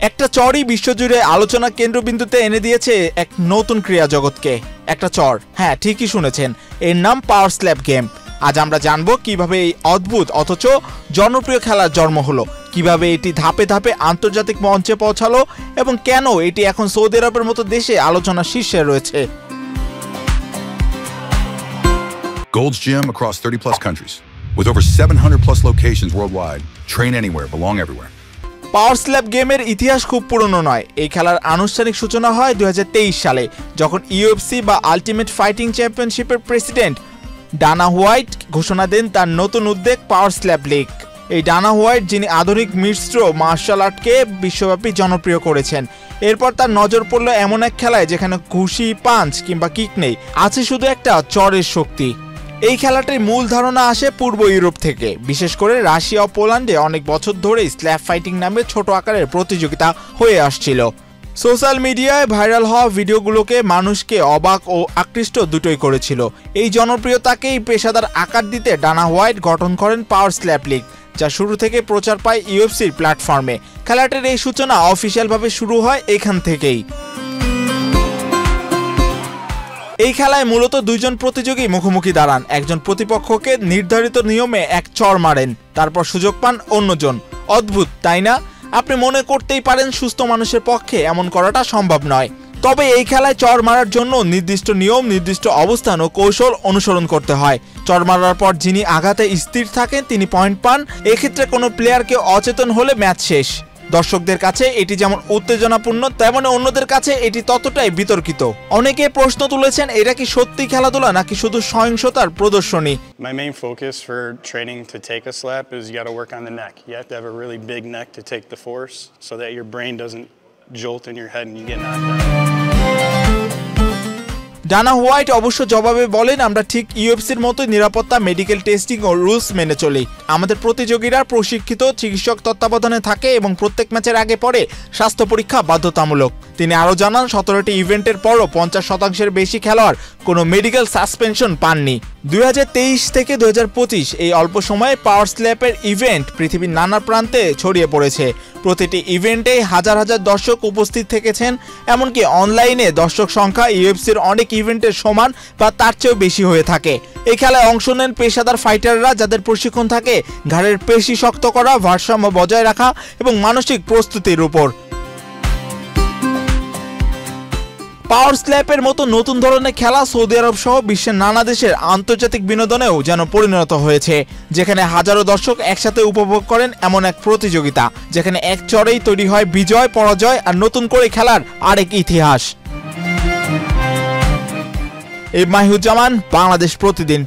একটা চরই বিশ্বজুড়ে আলোচনা কেন্দ্রবিন্দুতে এনে দিয়েছে এক নতুন ক্রীড়া জগৎকে। একটা চর, হ্যাঁ ঠিকই শুনেছেন, এর নাম পাওয়ার স্ল্যাপ গেম। আজ আমরা জানবো কিভাবে এই অদ্ভুত অথচ জনপ্রিয় খেলার জন্ম হলো, কিভাবে এটি ধাপে ধাপে আন্তর্জাতিক মঞ্চে পৌঁছালো এবং কেন এটি এখন সৌদি আরবের মতো দেশে আলোচনার শীর্ষে রয়েছে। Gold's Gym across 30 plus countries with over 700 plus locations worldwide. Train anywhere, belong everywhere. Power slap গেমের ইতিহাস খুব পুরনো নয়। এই খেলার আনুষ্ঠানিক সূচনা হয় 2023 সালে, যখন ইউএফসি বা আলটিমেট ফাইটিং চ্যাম্পিয়নশিপের প্রেসিডেন্ট ডানা হোয়াইট ঘোষণা দেন তার নতুন উদ্যোগ পাওয়ার স্ল্যাপ লিগ। এই ডানা হোয়াইট, যিনি আধুনিক মিশ্র মার্শাল আর্টকে বিশ্বব্যাপী জনপ্রিয় করেছেন, এরপর তার নজর পড়ল এমন এক খেলায় যেখানে ঘুষি, পাঞ্চ কিংবা কিক নেই, আছে শুধু একটা চরের শক্তি। এই খেলাটির মূল ধারণা আসে পূর্ব ইউরোপ থেকে, বিশেষ করে রাশিয়া ও পোল্যান্ডে অনেক বছর ধরেই স্ল্যাপ ফাইটিং নামে ছোট আকারের প্রতিযোগিতা হয়ে আসছিল। সোশ্যাল মিডিয়ায় ভাইরাল হওয়া ভিডিওগুলোকে মানুষকে অবাক ও আকৃষ্ট দুটোই করেছিল। এই জনপ্রিয়তাকেই পেশাদার আকার দিতে ডানা হোয়াইট গঠন করেন পাওয়ার স্ল্যাপ লিগ, যা শুরু থেকে প্রচার পায় ইউএফসির প্ল্যাটফর্মে। খেলাটির এই সূচনা অফিসিয়ালভাবে শুরু হয় এখান থেকেই। এই খেলায় মূলত দুইজন প্রতিযোগী মুখোমুখি দাঁড়ান, একজন প্রতিপক্ষকে নির্ধারিত নিয়মে এক চর মারেন, তারপর সুযোগ পান অন্যজন। অদ্ভুত, তাই না? আপনি মনে করতেই পারেন সুস্থ মানুষের পক্ষে এমন করাটা সম্ভব নয়। তবে এই খেলায় চর মারার জন্য নির্দিষ্ট নিয়ম, নির্দিষ্ট অবস্থান ও কৌশল অনুসরণ করতে হয়। চর মারার পর যিনি আঘাতে স্থির থাকেন তিনি পয়েন্ট পান। এক্ষেত্রে কোনো প্লেয়ারকে অচেতন হলে ম্যাচ শেষ। দর্শকদের কাছে এটি যেমন উত্তেজনাপূর্ণ, তেমনি অন্যদের কাছে এটি ততটাই বিতর্কিত। অনেকে প্রশ্ন তুলেছেন, এটা কি সত্যি খেলাধুলা নাকি শুধু সহিংসতার প্রদর্শনী? My main focus for training to take a slap is you got to work on the neck. You have to have a really big neck to take the force so that your brain doesn't jolt in your head and you get knocked out. ডানা white অবশ্য জবাবে বলেন, আমরা ঠিক ইউএফসির মতো নিরাপত্তা, medical testing ও rules মেনে চলি। আমাদের প্রতিযোগীরা প্রশিক্ষিত চিকিৎসক তত্ত্বাবধানে থাকে এবং প্রত্যেক ম্যাচের আগে পরে স্বাস্থ্য পরীক্ষা বাধ্যতামূলক। তিনি আরও জানান, 17টি ইভেন্টের পরও 50% বেশি খেলোয়াড় কোনো মেডিকেল সাসপেনশন পাননি। 2023 থেকে 2025 এই অল্প সময়ে পাওয়ার স্ল্যাপের ইভেন্ট পৃথিবীর নানা প্রান্তে ছড়িয়ে পড়েছে। প্রতিটি ইভেন্টে হাজার হাজার দর্শক উপস্থিত থেকেছেন, এমনকি অনলাইনে দর্শক সংখ্যা ইউএফসির অনেক ইভেন্টের সমান বা তার চেয়েও বেশি হয়ে থাকে। এই খেলায় অংশ নেন পেশাদার ফাইটাররা, যাদের প্রশিক্ষণ থাকে ঘাড়ের পেশি শক্ত করা, ভারসাম্য বজায় রাখা এবং মানসিক প্রস্তুতির উপর। পাওয়ার স্ল্যাপের মতো নতুন ধরনের খেলা সৌদি আরব সহ বিশ্বের নানা দেশের আন্তর্জাতিক বিনোদনেও যেন পরিণত হয়েছে, যেখানে হাজারো দর্শক একসাথে উপভোগ করেন এমন এক প্রতিযোগিতা, যেখানে এক চরেই তৈরি হয় বিজয়, পরাজয় আর নতুন করে খেলার আরেক ইতিহাস। এই মাহিউজ্জামান, বাংলাদেশ প্রতিদিন।